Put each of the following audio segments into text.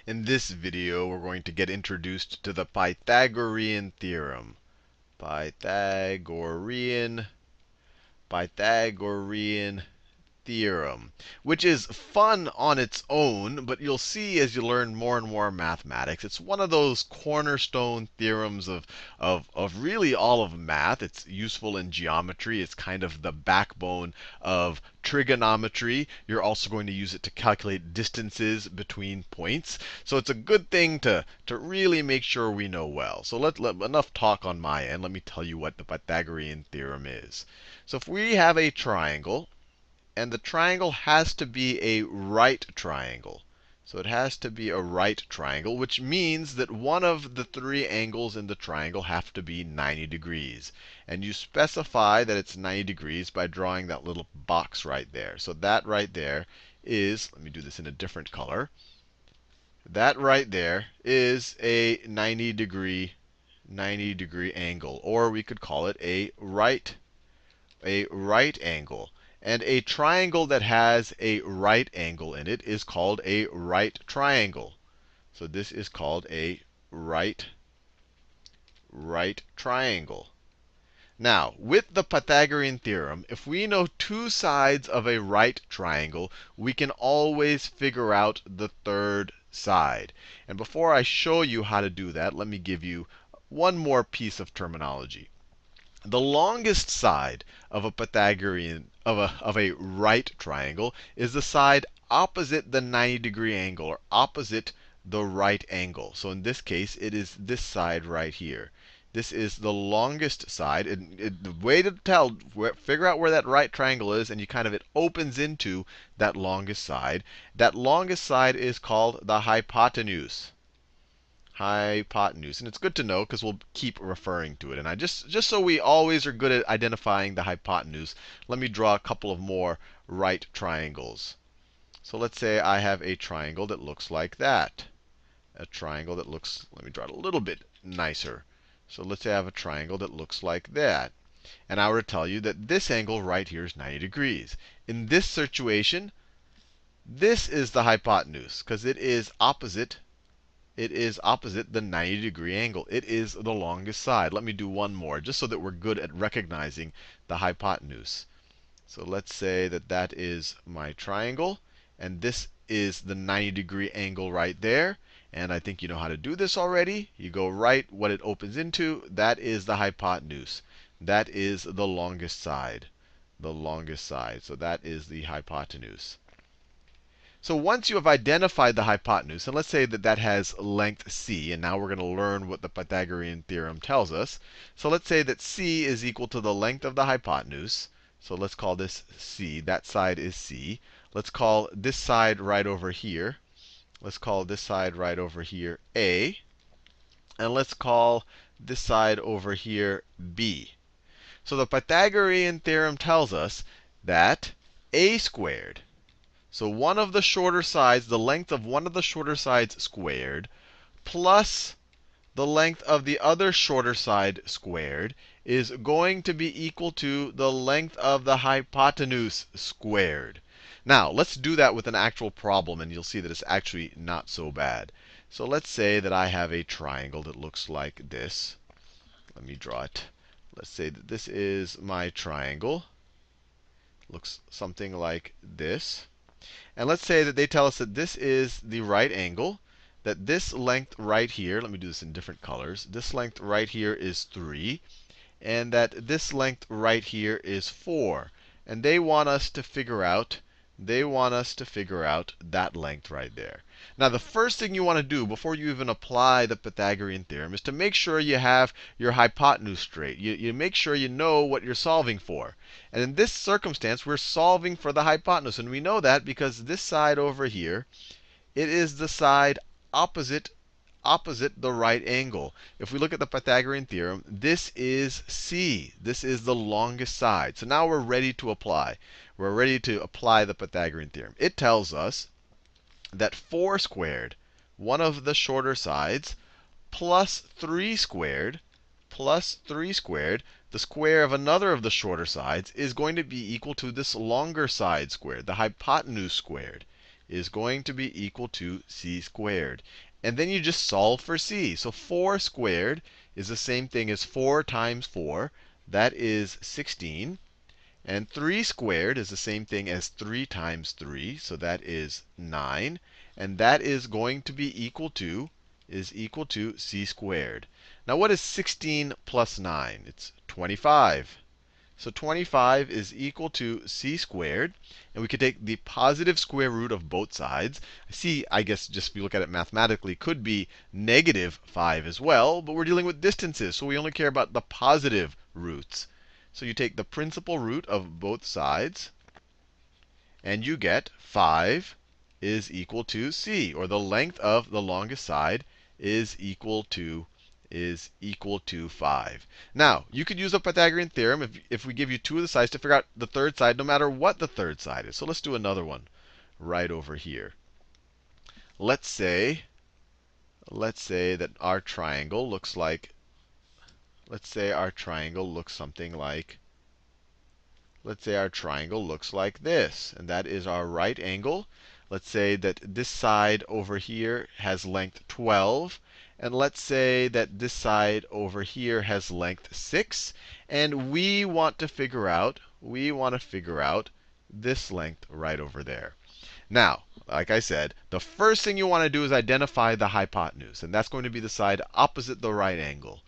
In this video, we're going to get introduced to the Pythagorean theorem. Pythagorean theorem, which is fun on its own, but you'll see as you learn more and more mathematics, it's one of those cornerstone theorems of really all of math. It's useful in geometry. It's kind of the backbone of trigonometry. You're also going to use it to calculate distances between points. So it's a good thing to really make sure we know well. So enough talk on my end. Let me tell you what the Pythagorean theorem is. So if we have a triangle, and the triangle has to be a right triangle. So it has to be a right triangle, which means that one of the three angles in the triangle have to be 90 degrees. And you specify that it's 90 degrees by drawing that little box right there. So that right there is, let me do this in a different color. That right there is a 90 degree angle, or we could call it a right angle. And a triangle that has a right angle in it is called a right triangle. So this is called a right triangle. Now, with the Pythagorean theorem, if we know two sides of a right triangle, we can always figure out the third side. And before I show you how to do that, let me give you one more piece of terminology. The longest side of a Pythagorean of a right triangle is the side opposite the 90 degree angle, or opposite the right angle. So in this case, it is this side right here. This is the longest side. The way to figure out where that right triangle is, and it opens into that longest side. That longest side is called the hypotenuse. And it's good to know because we'll keep referring to it. And just so we always are good at identifying the hypotenuse, let me draw a couple of more right triangles. So let's say I have a triangle that looks like that. Let me draw it a little bit nicer. So let's say I have a triangle that looks like that. And I were to tell you that this angle right here is 90 degrees. In this situation, this is the hypotenuse because it is opposite the 90 degree angle. It is the longest side. Let me do one more, just so that we're good at recognizing the hypotenuse. So let's say that that is my triangle, and this is the 90 degree angle right there. And I think you know how to do this already. You go right, what it opens into, that is the hypotenuse. That is the longest side. The longest side. So that is the hypotenuse. So once you have identified the hypotenuse, and let's say that that has length c, and now we're going to learn what the Pythagorean theorem tells us. So let's say that c is equal to the length of the hypotenuse. So let's call this c. That side is c. Let's call this side right over here. Let's call this side right over here a. And let's call this side over here b. So the Pythagorean theorem tells us that a squared, so one of the shorter sides, the length of one of the shorter sides squared, plus the length of the other shorter side squared, is going to be equal to the length of the hypotenuse squared. Now, let's do that with an actual problem, and you'll see that it's actually not so bad. So let's say that I have a triangle that looks like this. Let me draw it. Let's say that this is my triangle. Looks something like this. And let's say that they tell us that this is the right angle, that this length right here, let me do this in different colors, this length right here is 3, and that this length right here is 4. And they want us to figure out that length right there. Now, the first thing you want to do before you even apply the Pythagorean theorem is to make sure you have your hypotenuse straight. You make sure you know what you're solving for. And in this circumstance, we're solving for the hypotenuse. And we know that because this side over here, it is the side opposite the right angle. If we look at the Pythagorean theorem, this is c. This is the longest side. So now we're ready to apply. We're ready to apply the Pythagorean theorem. It tells us that 4 squared, one of the shorter sides, plus 3 squared, the square of another of the shorter sides, is going to be equal to this longer side squared, the hypotenuse squared. is going to be equal to c squared. And then you just solve for c. So 4 squared is the same thing as 4 times 4. That is 16. And 3 squared is the same thing as 3 times 3. So that is 9. And that is going to be equal to c squared. Now what is 16 plus 9? It's 25. So 25 is equal to c squared. And we could take the positive square root of both sides. C, I guess, just if you look at it mathematically, could be negative 5 as well. But we're dealing with distances, so we only care about the positive roots. So you take the principal root of both sides, and you get 5 is equal to c, or the length of the longest side is equal to 5. Now, you could use a Pythagorean theorem if we give you two of the sides to figure out the third side, no matter what the third side is. So let's do another one right over here. Let's say that our triangle looks like, something like, let's say our triangle looks like this, and that is our right angle. Let's say that this side over here has length 12. And let's say that this side over here has length 6. And we want to figure out this length right over there. Now, like I said, the first thing you want to do is identify the hypotenuse. And that's going to be the side opposite the right angle.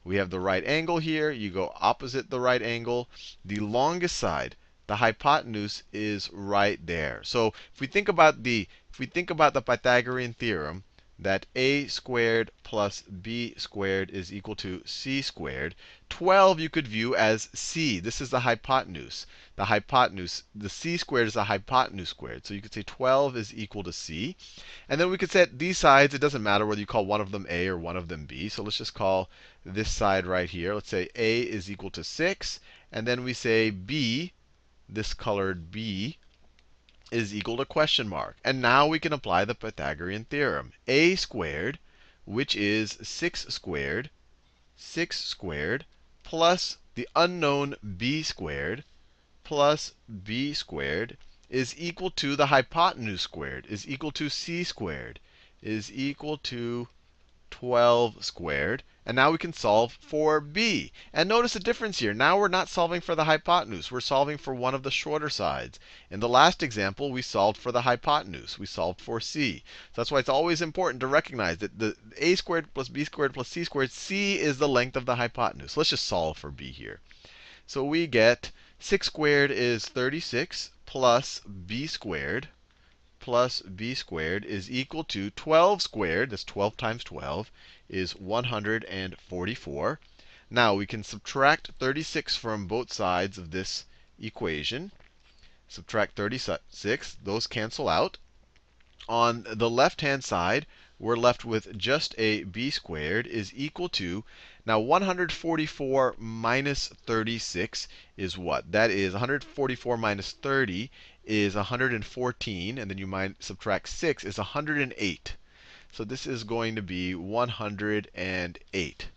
We have the right angle here. You go opposite the right angle. The longest side, the hypotenuse, is right there. So if we think about the Pythagorean theorem, that a squared plus b squared is equal to c squared, 12 you could view as c. This is the hypotenuse. The c squared is the hypotenuse squared. So you could say 12 is equal to c. And then we could set these sides. It doesn't matter whether you call one of them a or one of them b. So let's just call this side right here. Let's say a is equal to 6. And then we say b, this colored b, is equal to question mark. And now we can apply the Pythagorean theorem. A squared, which is 6 squared, plus the unknown b squared, is equal to the hypotenuse squared, is equal to c squared, is equal to 12 squared. And now we can solve for b. And notice the difference here. Now we're not solving for the hypotenuse. We're solving for one of the shorter sides. In the last example, we solved for the hypotenuse. We solved for c. So that's why it's always important to recognize that the a squared plus b squared plus c squared, c is the length of the hypotenuse. Let's just solve for b here. So we get 6 squared is 36 plus b squared is equal to 12 squared, that's 12 times 12, is 144. Now we can subtract 36 from both sides of this equation. Subtract 36, those cancel out. On the left-hand side, we're left with just a b squared is equal to, now 144 minus 36 is what? That is 144 minus 30 is 114, and then you subtract 6 is 108. So this is going to be 108.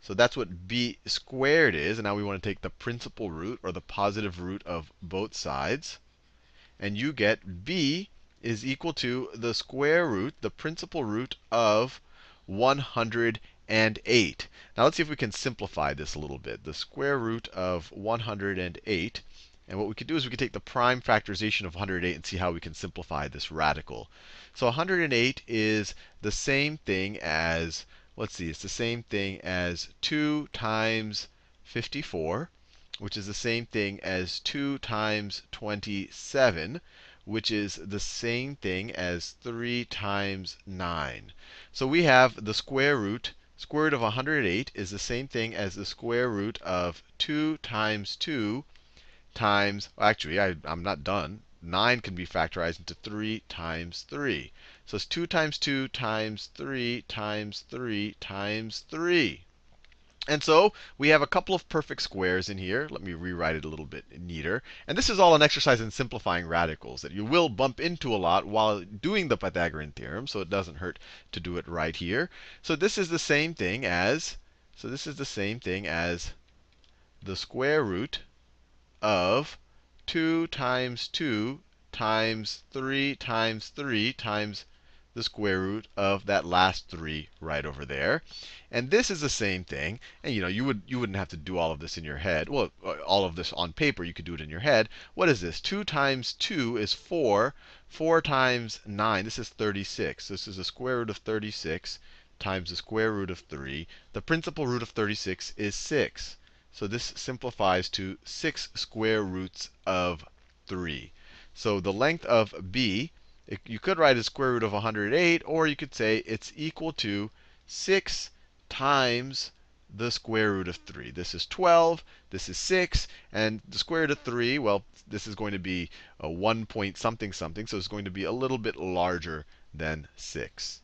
So that's what b squared is. And now we want to take the principal root, or the positive root, of both sides. And you get b is equal to the square root, the principal root of 108. Now let's see if we can simplify this a little bit. The square root of 108. And what we could do is we could take the prime factorization of 108 and see how we can simplify this radical. So 108 is the same thing as, let's see, it's the same thing as 2 times 54, which is the same thing as 2 times 27, which is the same thing as 3 times 9. So we have the square root of 108 is the same thing as the square root of 2 times 2 times, well, actually, I'm not done. 9 can be factorized into 3 times 3. So it's 2 times 2 times 3 times 3 times 3. And so we have a couple of perfect squares in here. Let me rewrite it a little bit neater. And this is all an exercise in simplifying radicals that you will bump into a lot while doing the Pythagorean theorem, so it doesn't hurt to do it right here. So this is the same thing as, the square root of 2 times 2 times 3 times 3 times the square root of that last 3 right over there. And this is the same thing. And you wouldn't have to do all of this in your head. Well, all of this on paper, you could do it in your head. What is this? 2 times 2 is 4. 4 times 9, this is 36. This is the square root of 36 times the square root of 3. The principal root of 36 is 6. So this simplifies to 6 square roots of 3. So the length of b, you could write as square root of 108, or you could say it's equal to 6 times the square root of 3. This is 12, this is 6, and the square root of 3, well, this is going to be a 1 point something something, so it's going to be a little bit larger than 6.